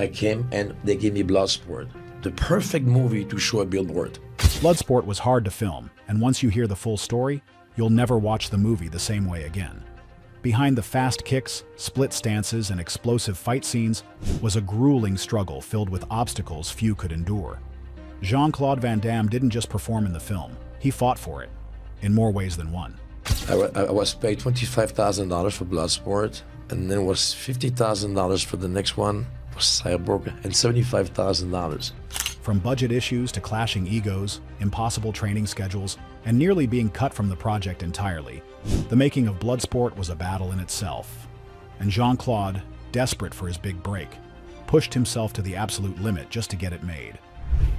I came and they gave me Bloodsport, the perfect movie to show a billboard. Bloodsport was hard to film, and once you hear the full story, you'll never watch the movie the same way again. Behind the fast kicks, split stances, and explosive fight scenes was a grueling struggle filled with obstacles few could endure. Jean-Claude Van Damme didn't just perform in the film, he fought for it, in more ways than one. I was paid $25,000 for Bloodsport, and then was $50,000 for the next one, for Cyborg, and $75,000. From budget issues to clashing egos, impossible training schedules, and nearly being cut from the project entirely, the making of Bloodsport was a battle in itself. And Jean-Claude, desperate for his big break, pushed himself to the absolute limit just to get it made.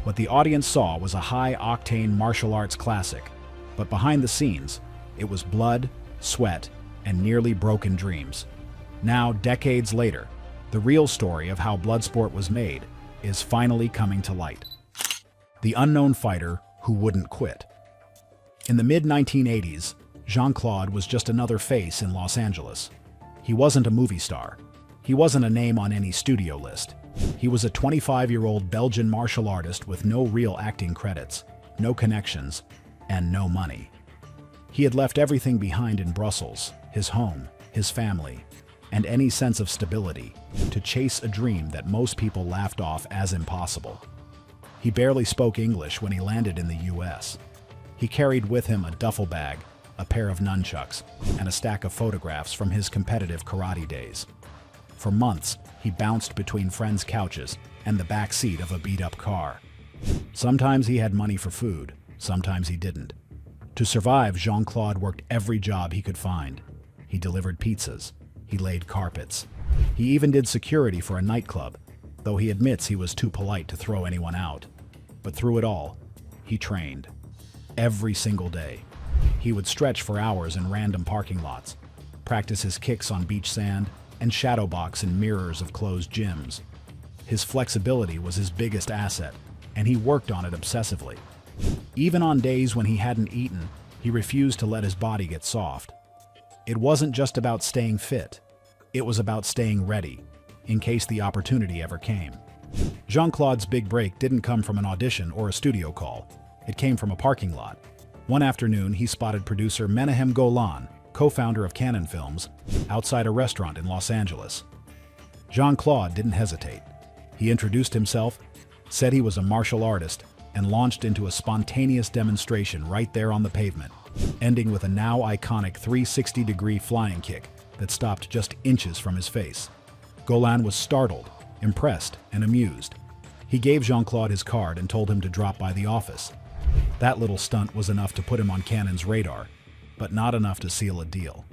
What the audience saw was a high-octane martial arts classic, but behind the scenes, it was blood, sweat, and nearly broken dreams. Now, decades later, the real story of how Bloodsport was made is finally coming to light. The unknown fighter who wouldn't quit. In the mid-1980s, Jean-Claude was just another face in Los Angeles. He wasn't a movie star. He wasn't a name on any studio list. He was a 25-year-old Belgian martial artist with no real acting credits, no connections, and no money. He had left everything behind in Brussels, his home, his family, and any sense of stability, to chase a dream that most people laughed off as impossible. He barely spoke English when he landed in the US. He carried with him a duffel bag, a pair of nunchucks, and a stack of photographs from his competitive karate days. For months, he bounced between friends' couches and the back seat of a beat-up car. Sometimes he had money for food, sometimes he didn't. To survive, Jean-Claude worked every job he could find. He delivered pizzas. He laid carpets. He even did security for a nightclub, though he admits he was too polite to throw anyone out. But through it all, he trained. Every single day. He would stretch for hours in random parking lots, practice his kicks on beach sand, and shadow box in mirrors of closed gyms. His flexibility was his biggest asset, and he worked on it obsessively. Even on days when he hadn't eaten, he refused to let his body get soft. It wasn't just about staying fit. It was about staying ready, in case the opportunity ever came. Jean-Claude's big break didn't come from an audition or a studio call. It came from a parking lot. One afternoon, he spotted producer Menahem Golan, co-founder of Cannon Films, outside a restaurant in Los Angeles. Jean-Claude didn't hesitate. He introduced himself, said he was a martial artist, and launched into a spontaneous demonstration right there on the pavement, ending with a now iconic 360-degree flying kick that stopped just inches from his face. Golan was startled, impressed, and amused. He gave Jean-Claude his card and told him to drop by the office. That little stunt was enough to put him on Cannon's radar, but not enough to seal a deal.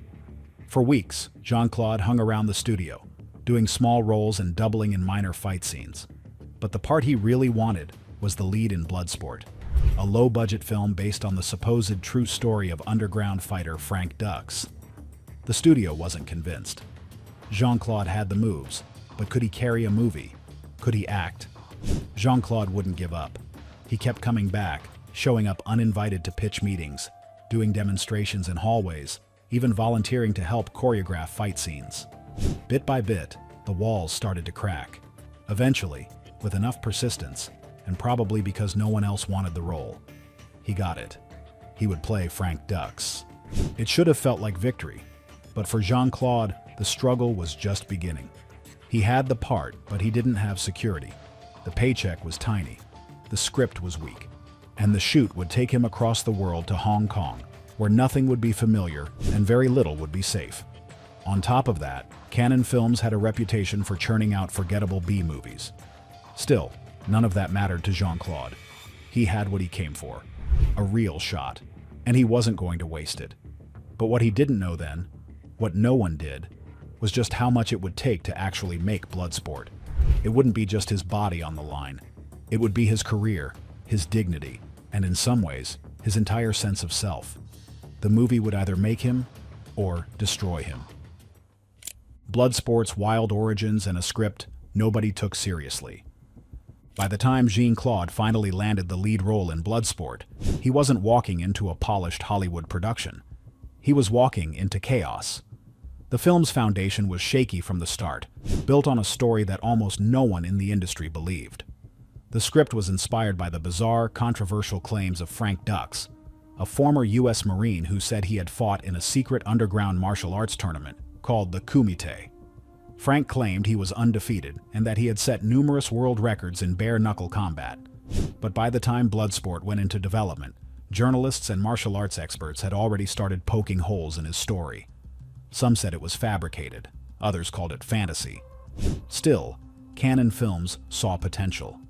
For weeks, Jean-Claude hung around the studio, doing small roles and doubling in minor fight scenes. But the part he really wanted was the lead in Bloodsport, a low-budget film based on the supposed true story of underground fighter Frank Dux. The studio wasn't convinced. Jean-Claude had the moves, but could he carry a movie? Could he act? Jean-Claude wouldn't give up. He kept coming back, showing up uninvited to pitch meetings, doing demonstrations in hallways, even volunteering to help choreograph fight scenes. Bit by bit, the walls started to crack. Eventually, with enough persistence, and probably because no one else wanted the role, he got it. He would play Frank Dux. It should have felt like victory, but for Jean-Claude, the struggle was just beginning. He had the part, but he didn't have security. The paycheck was tiny, the script was weak, and the shoot would take him across the world to Hong Kong, where nothing would be familiar and very little would be safe. On top of that, Cannon Films had a reputation for churning out forgettable B-movies. Still, none of that mattered to Jean-Claude. He had what he came for, a real shot, and he wasn't going to waste it. But what he didn't know then, what no one did, was just how much it would take to actually make Bloodsport. It wouldn't be just his body on the line. It would be his career, his dignity, and in some ways, his entire sense of self. The movie would either make him or destroy him. Bloodsport's wild origins and a script nobody took seriously. By the time Jean-Claude finally landed the lead role in Bloodsport, he wasn't walking into a polished Hollywood production. He was walking into chaos. The film's foundation was shaky from the start, built on a story that almost no one in the industry believed. The script was inspired by the bizarre, controversial claims of Frank Dux, a former U.S. Marine who said he had fought in a secret underground martial arts tournament called the Kumite. Frank claimed he was undefeated and that he had set numerous world records in bare-knuckle combat. But by the time Bloodsport went into development, journalists and martial arts experts had already started poking holes in his story. Some said it was fabricated, others called it fantasy. Still, Cannon Films saw potential.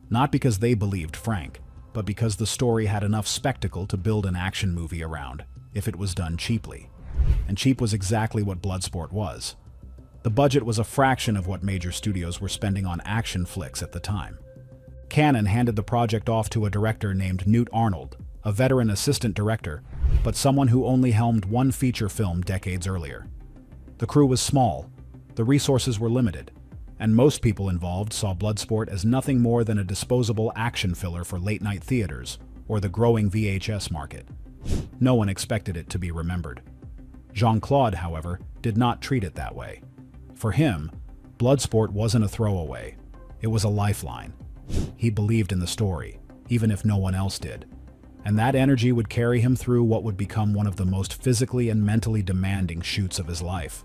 Not because they believed Frank, but because the story had enough spectacle to build an action movie around, if it was done cheaply. And cheap was exactly what Bloodsport was. The budget was a fraction of what major studios were spending on action flicks at the time. Cannon handed the project off to a director named Newt Arnold, a veteran assistant director, but someone who only helmed one feature film decades earlier. The crew was small, the resources were limited, and most people involved saw Bloodsport as nothing more than a disposable action filler for late-night theaters or the growing VHS market. No one expected it to be remembered. Jean-Claude, however, did not treat it that way. For him, Bloodsport wasn't a throwaway. It was a lifeline. He believed in the story, even if no one else did. And that energy would carry him through what would become one of the most physically and mentally demanding shoots of his life.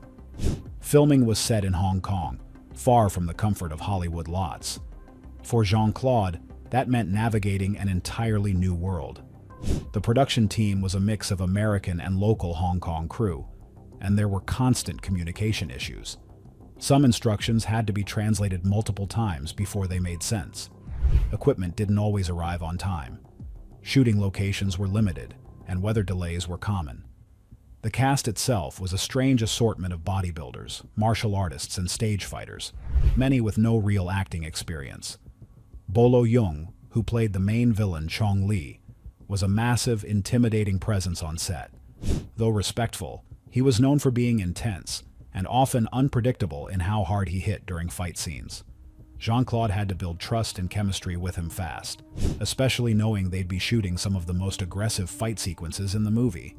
Filming was set in Hong Kong, far from the comfort of Hollywood lots. For Jean-Claude, that meant navigating an entirely new world. The production team was a mix of American and local Hong Kong crew, and there were constant communication issues. Some instructions had to be translated multiple times before they made sense. Equipment didn't always arrive on time. Shooting locations were limited, and weather delays were common. The cast itself was a strange assortment of bodybuilders, martial artists, and stage fighters, many with no real acting experience. Bolo Yeung, who played the main villain Chong Li, was a massive, intimidating presence on set. Though respectful, he was known for being intense, and often unpredictable in how hard he hit during fight scenes. Jean-Claude had to build trust and chemistry with him fast, especially knowing they'd be shooting some of the most aggressive fight sequences in the movie.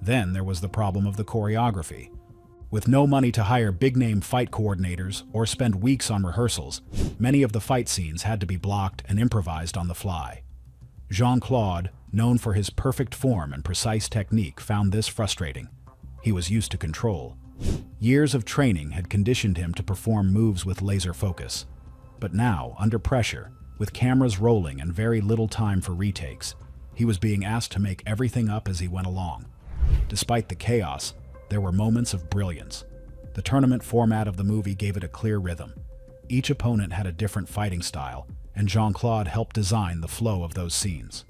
Then there was the problem of the choreography. With no money to hire big-name fight coordinators or spend weeks on rehearsals, many of the fight scenes had to be blocked and improvised on the fly. Jean-Claude, known for his perfect form and precise technique, found this frustrating. He was used to control. Years of training had conditioned him to perform moves with laser focus. But now, under pressure, with cameras rolling and very little time for retakes, he was being asked to make everything up as he went along. Despite the chaos, there were moments of brilliance. The tournament format of the movie gave it a clear rhythm. Each opponent had a different fighting style, and Jean-Claude helped design the flow of those scenes.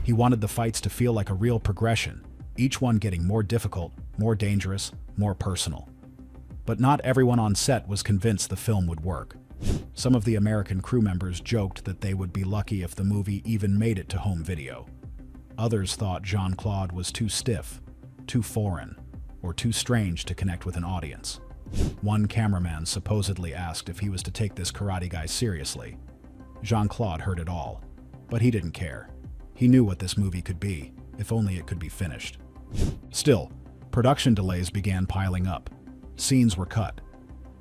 He wanted the fights to feel like a real progression, each one getting more difficult, more dangerous, more personal. But not everyone on set was convinced the film would work. Some of the American crew members joked that they would be lucky if the movie even made it to home video. Others thought Jean-Claude was too stiff, too foreign, or too strange to connect with an audience. One cameraman supposedly asked if he was to take this karate guy seriously. Jean-Claude heard it all, but he didn't care. He knew what this movie could be, if only it could be finished. Still, production delays began piling up. Scenes were cut.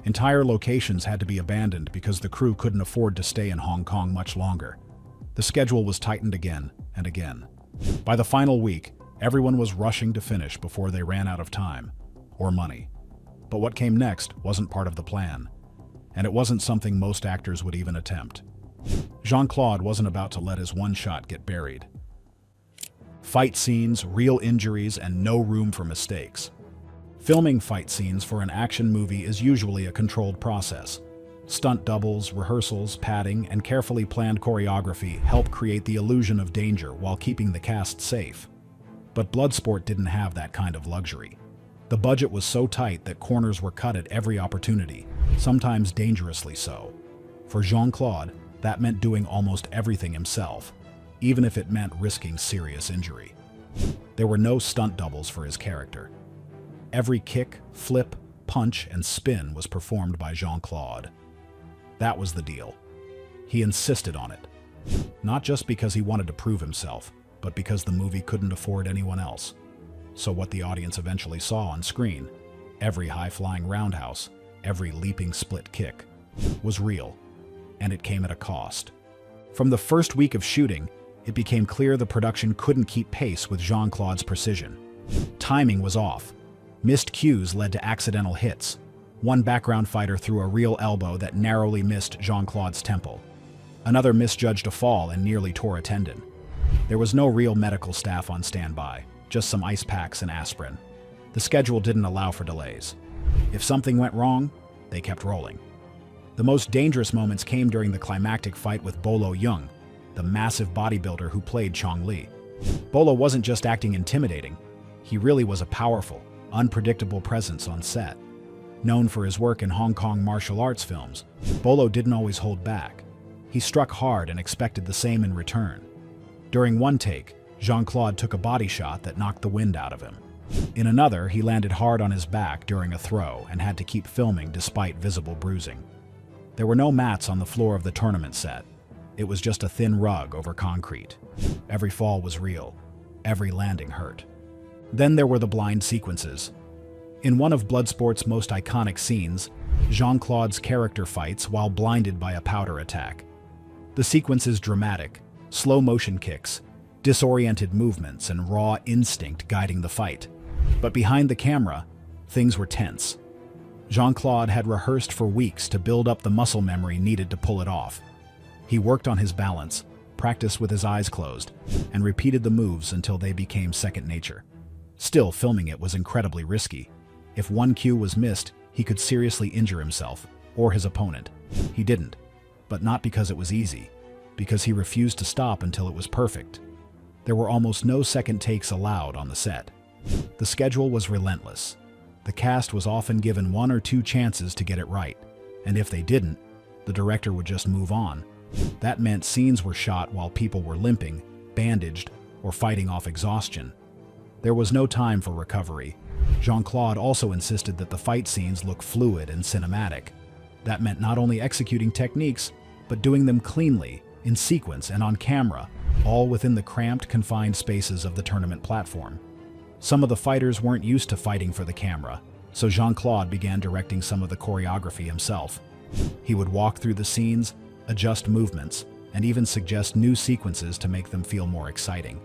Entire locations had to be abandoned because the crew couldn't afford to stay in Hong Kong much longer. The schedule was tightened again and again. By the final week, everyone was rushing to finish before they ran out of time or money. But what came next wasn't part of the plan, and it wasn't something most actors would even attempt. Jean-Claude wasn't about to let his one shot get buried. Fight scenes, real injuries, and no room for mistakes. Filming fight scenes for an action movie is usually a controlled process. Stunt doubles, rehearsals, padding, and carefully planned choreography help create the illusion of danger while keeping the cast safe. But Bloodsport didn't have that kind of luxury. The budget was so tight that corners were cut at every opportunity, sometimes dangerously so. For Jean-Claude, that meant doing almost everything himself, even if it meant risking serious injury. There were no stunt doubles for his character. Every kick, flip, punch, and spin was performed by Jean-Claude. That was the deal. He insisted on it. Not just because he wanted to prove himself, but because the movie couldn't afford anyone else. So what the audience eventually saw on screen Every high-flying roundhouse, every leaping split kick was real, and it came at a cost. From the first week of shooting, it became clear the production couldn't keep pace with Jean-Claude's precision. Timing was off. Missed cues led to accidental hits. One background fighter threw a real elbow that narrowly missed Jean-Claude's temple. Another misjudged a fall and nearly tore a tendon. There was no real medical staff on standby, just some ice packs and aspirin. The schedule didn't allow for delays. If something went wrong, they kept rolling. The most dangerous moments came during the climactic fight with Bolo Yeung, the massive bodybuilder who played Chong Li. Bolo wasn't just acting intimidating, he really was a powerful, unpredictable presence on set. Known for his work in Hong Kong martial arts films, Bolo didn't always hold back. He struck hard and expected the same in return. During one take, Jean-Claude took a body shot that knocked the wind out of him. In another, he landed hard on his back during a throw and had to keep filming despite visible bruising. There were no mats on the floor of the tournament set. It was just a thin rug over concrete. Every fall was real. Every landing hurt. Then there were the blind sequences. In one of Bloodsport's most iconic scenes, Jean-Claude's character fights while blinded by a powder attack. The sequence is dramatic, slow-motion kicks, disoriented movements, and raw instinct guiding the fight. But behind the camera, things were tense. Jean-Claude had rehearsed for weeks to build up the muscle memory needed to pull it off. He worked on his balance, practiced with his eyes closed, and repeated the moves until they became second nature. Still, filming it was incredibly risky. If one cue was missed, he could seriously injure himself, or his opponent. He didn't, but not because it was easy, because he refused to stop until it was perfect. There were almost no second takes allowed on the set. The schedule was relentless. The cast was often given 1 or 2 chances to get it right, and if they didn't, the director would just move on. That meant scenes were shot while people were limping, bandaged, or fighting off exhaustion. There was no time for recovery. Jean-Claude also insisted that the fight scenes look fluid and cinematic. That meant not only executing techniques, but doing them cleanly, in sequence and on camera, all within the cramped, confined spaces of the tournament platform. Some of the fighters weren't used to fighting for the camera, so Jean-Claude began directing some of the choreography himself. He would walk through the scenes, adjust movements, and even suggest new sequences to make them feel more exciting.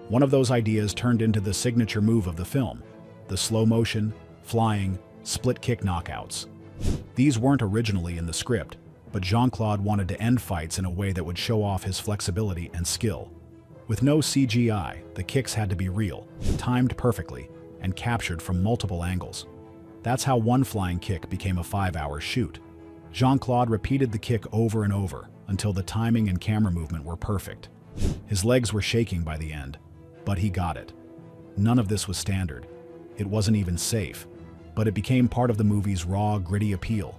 One of those ideas turned into the signature move of the film, the slow-motion, flying, split-kick knockouts. These weren't originally in the script, but Jean-Claude wanted to end fights in a way that would show off his flexibility and skill. With no CGI, the kicks had to be real, timed perfectly, and captured from multiple angles. That's how one flying kick became a 5-hour shoot. Jean-Claude repeated the kick over and over until the timing and camera movement were perfect. His legs were shaking by the end, but he got it. None of this was standard. It wasn't even safe, but it became part of the movie's raw, gritty appeal.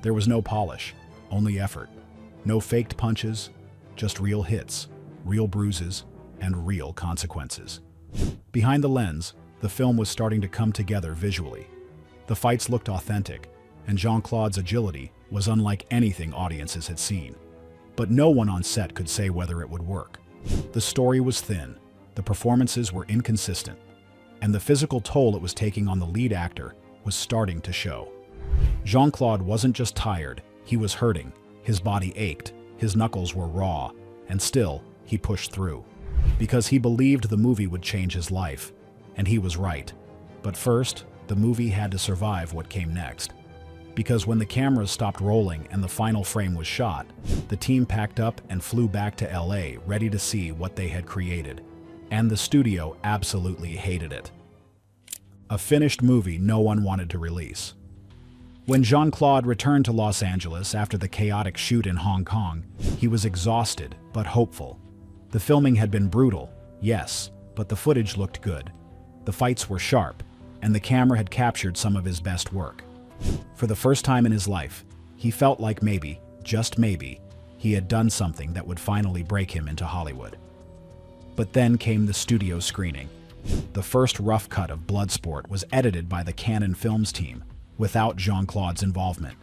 There was no polish, only effort. No faked punches, just real hits, real bruises, and real consequences. Behind the lens, the film was starting to come together visually. The fights looked authentic, and Jean-Claude's agility was unlike anything audiences had seen. But no one on set could say whether it would work. The story was thin, the performances were inconsistent, and the physical toll it was taking on the lead actor was starting to show. Jean-Claude wasn't just tired, he was hurting. His body ached, his knuckles were raw, and still, he pushed through. Because he believed the movie would change his life. And he was right. But first, the movie had to survive what came next. Because when the cameras stopped rolling and the final frame was shot, the team packed up and flew back to LA ready to see what they had created. And the studio absolutely hated it. A finished movie no one wanted to release. When Jean-Claude returned to Los Angeles after the chaotic shoot in Hong Kong, he was exhausted but hopeful. The filming had been brutal, yes, but the footage looked good. The fights were sharp, and the camera had captured some of his best work. For the first time in his life, he felt like maybe, just maybe, he had done something that would finally break him into Hollywood. But then came the studio screening. The first rough cut of Bloodsport was edited by the Canon Films team, without Jean-Claude's involvement.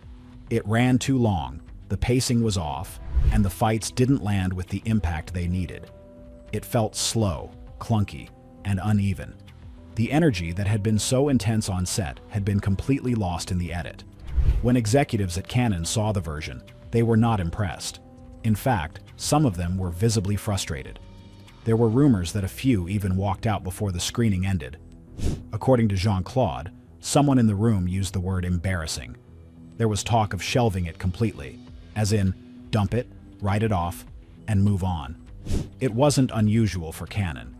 It ran too long, the pacing was off, and the fights didn't land with the impact they needed. It felt slow, clunky, and uneven. The energy that had been so intense on set had been completely lost in the edit. When executives at Canon saw the version, they were not impressed. In fact, some of them were visibly frustrated. There were rumors that a few even walked out before the screening ended. According to Jean-Claude, someone in the room used the word embarrassing. There was talk of shelving it completely, as in, dump it, write it off, and move on. It wasn't unusual for Canon.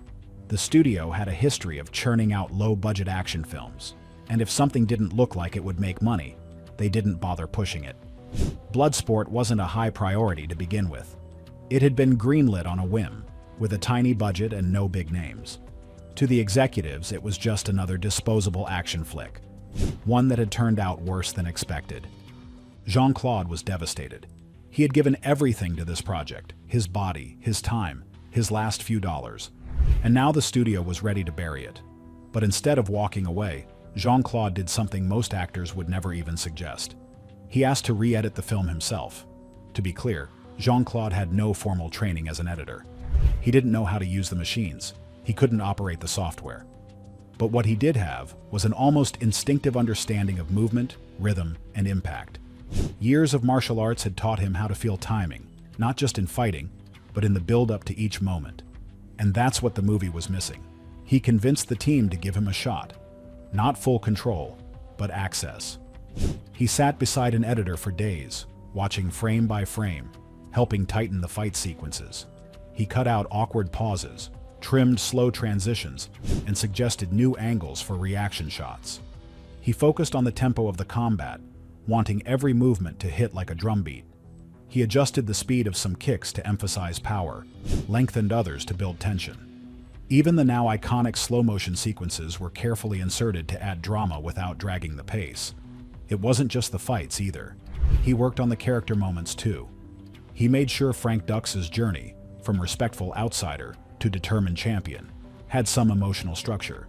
The studio had a history of churning out low-budget action films, and if something didn't look like it would make money, they didn't bother pushing it. Bloodsport wasn't a high priority to begin with. It had been greenlit on a whim, with a tiny budget and no big names. To the executives, it was just another disposable action flick, one that had turned out worse than expected. Jean-Claude was devastated. He had given everything to this project, his body, his time, his last few dollars, and now the studio was ready to bury it. But instead of walking away, Jean-Claude did something most actors would never even suggest. He asked to re-edit the film himself. To be clear, Jean-Claude had no formal training as an editor. He didn't know how to use the machines. He couldn't operate the software. But what he did have was an almost instinctive understanding of movement, rhythm, and impact. Years of martial arts had taught him how to feel timing, not just in fighting, but in the build-up to each moment. And that's what the movie was missing. He convinced the team to give him a shot. Not full control, but access. He sat beside an editor for days, watching frame by frame, helping tighten the fight sequences. He cut out awkward pauses, trimmed slow transitions, and suggested new angles for reaction shots. He focused on the tempo of the combat, wanting every movement to hit like a drumbeat. He adjusted the speed of some kicks to emphasize power, lengthened others to build tension. Even the now iconic slow-motion sequences were carefully inserted to add drama without dragging the pace. It wasn't just the fights either. He worked on the character moments too. He made sure Frank Dux's journey, from respectful outsider to determined champion, had some emotional structure.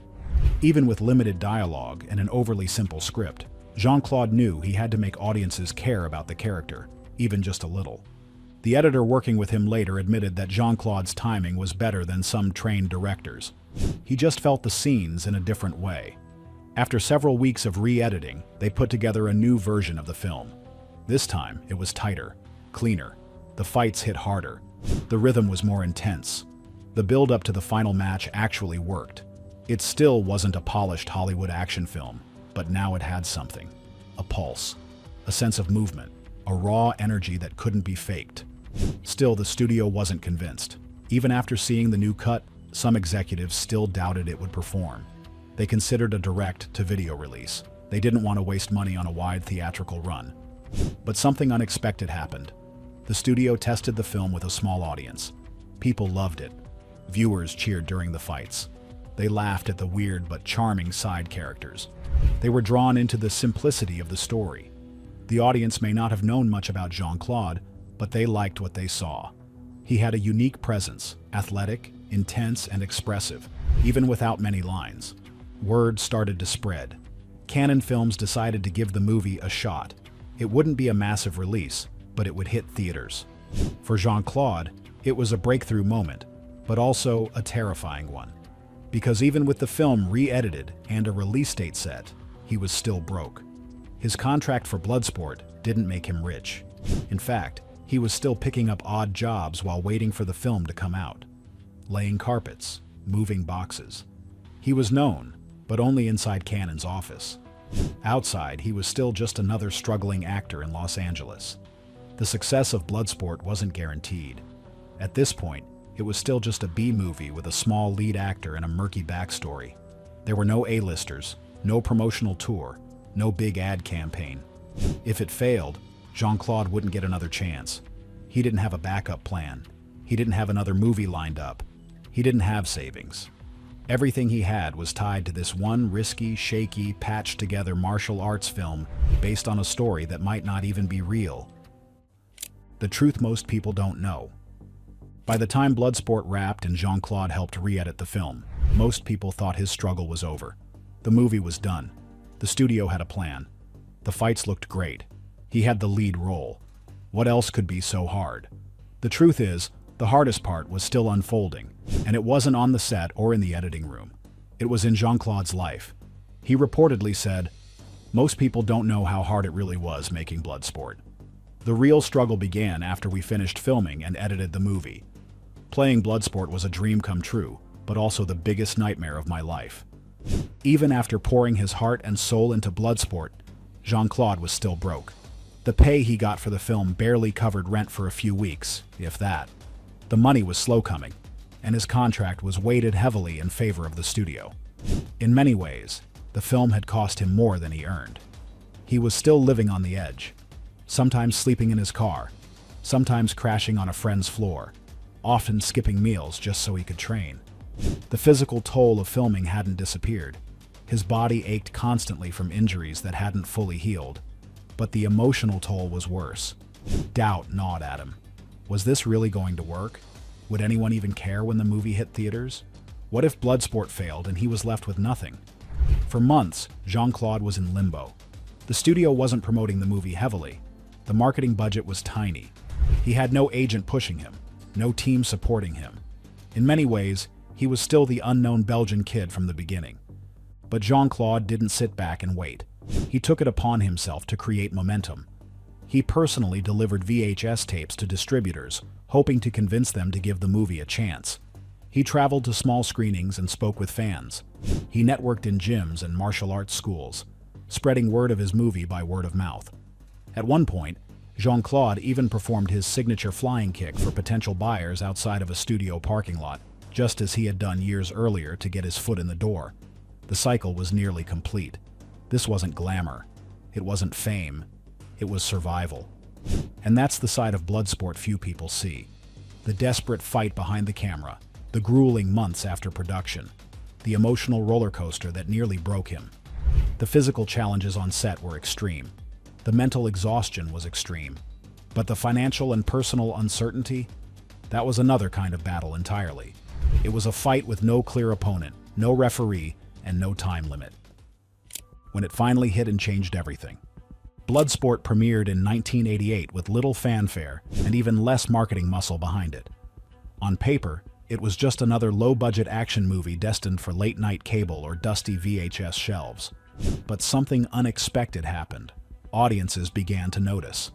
Even with limited dialogue and an overly simple script, Jean-Claude knew he had to make audiences care about the character, even just a little. The editor working with him later admitted that Jean-Claude's timing was better than some trained directors. He just felt the scenes in a different way. After several weeks of re-editing, they put together a new version of the film. This time, it was tighter, cleaner. The fights hit harder. The rhythm was more intense. The build-up to the final match actually worked. It still wasn't a polished Hollywood action film, but now it had something. A pulse, a sense of movement, a raw energy that couldn't be faked. Still, the studio wasn't convinced. Even after seeing the new cut, some executives still doubted it would perform. They considered a direct-to-video release. They didn't want to waste money on a wide theatrical run. But something unexpected happened. The studio tested the film with a small audience. People loved it. Viewers cheered during the fights. They laughed at the weird but charming side characters. They were drawn into the simplicity of the story. The audience may not have known much about Jean-Claude, but they liked what they saw. He had a unique presence, athletic, intense, and expressive, even without many lines. Word started to spread. Canon Films decided to give the movie a shot. It wouldn't be a massive release, but it would hit theaters. For Jean-Claude, it was a breakthrough moment, but also a terrifying one. Because even with the film re-edited and a release date set, he was still broke. His contract for Bloodsport didn't make him rich. In fact, he was still picking up odd jobs while waiting for the film to come out. Laying carpets, moving boxes. He was known, but only inside Canon's office. Outside, he was still just another struggling actor in Los Angeles. The success of Bloodsport wasn't guaranteed. At this point, it was still just a B-movie with a small lead actor and a murky backstory. There were no A-listers, no promotional tour, no big ad campaign. If it failed, Jean-Claude wouldn't get another chance. He didn't have a backup plan. He didn't have another movie lined up. He didn't have savings. Everything he had was tied to this one risky, shaky, patched-together martial arts film based on a story that might not even be real. The truth most people don't know. By the time Bloodsport wrapped and Jean-Claude helped re-edit the film, most people thought his struggle was over. The movie was done. The studio had a plan. The fights looked great. He had the lead role. What else could be so hard? The truth is, the hardest part was still unfolding, and it wasn't on the set or in the editing room. It was in Jean-Claude's life. He reportedly said, "Most people don't know how hard it really was making Bloodsport. The real struggle began after we finished filming and edited the movie. Playing Bloodsport was a dream come true, but also the biggest nightmare of my life." Even after pouring his heart and soul into Bloodsport, Jean-Claude was still broke. The pay he got for the film barely covered rent for a few weeks, if that. The money was slow coming, and his contract was weighted heavily in favor of the studio. In many ways, the film had cost him more than he earned. He was still living on the edge, sometimes sleeping in his car, sometimes crashing on a friend's floor, often skipping meals just so he could train. The physical toll of filming hadn't disappeared. His body ached constantly from injuries that hadn't fully healed. But the emotional toll was worse. Doubt gnawed at him. Was this really going to work? Would anyone even care when the movie hit theaters? What if Bloodsport failed and he was left with nothing? For months, Jean-Claude was in limbo. The studio wasn't promoting the movie heavily. The marketing budget was tiny. He had no agent pushing him, no team supporting him. In many ways, he was still the unknown Belgian kid from the beginning. But Jean-Claude didn't sit back and wait. He took it upon himself to create momentum. He personally delivered VHS tapes to distributors, hoping to convince them to give the movie a chance. He traveled to small screenings and spoke with fans. He networked in gyms and martial arts schools, spreading word of his movie by word of mouth. At one point, Jean-Claude even performed his signature flying kick for potential buyers outside of a studio parking lot, just as he had done years earlier to get his foot in the door. The cycle was nearly complete. This wasn't glamour. It wasn't fame. It was survival. And that's the side of Bloodsport few people see. The desperate fight behind the camera, the grueling months after production, the emotional roller coaster that nearly broke him. The physical challenges on set were extreme. The mental exhaustion was extreme. But the financial and personal uncertainty? That was another kind of battle entirely. It was a fight with no clear opponent, no referee, and no time limit. When it finally hit and changed everything. Bloodsport premiered in 1988 with little fanfare and even less marketing muscle behind it. On paper, it was just another low-budget action movie destined for late-night cable or dusty VHS shelves. But something unexpected happened. Audiences began to notice.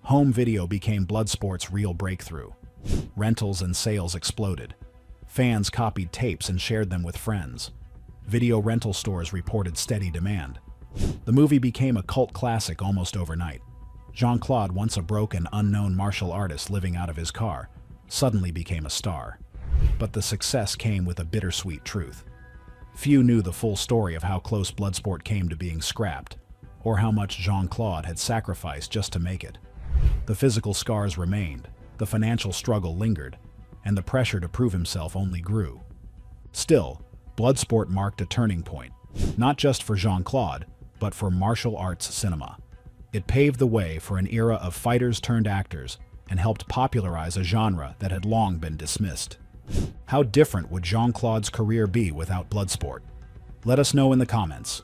Home video became Bloodsport's real breakthrough. Rentals and sales exploded. Fans copied tapes and shared them with friends. Video rental stores reported steady demand. The movie became a cult classic almost overnight. Jean-Claude, once a broke and unknown martial artist living out of his car, suddenly became a star. But the success came with a bittersweet truth. Few knew the full story of how close Bloodsport came to being scrapped, or how much Jean-Claude had sacrificed just to make it. The physical scars remained, the financial struggle lingered, and the pressure to prove himself only grew. Still, Bloodsport marked a turning point, not just for Jean-Claude, but for martial arts cinema. It paved the way for an era of fighters turned actors and helped popularize a genre that had long been dismissed. How different would Jean-Claude's career be without Bloodsport? Let us know in the comments.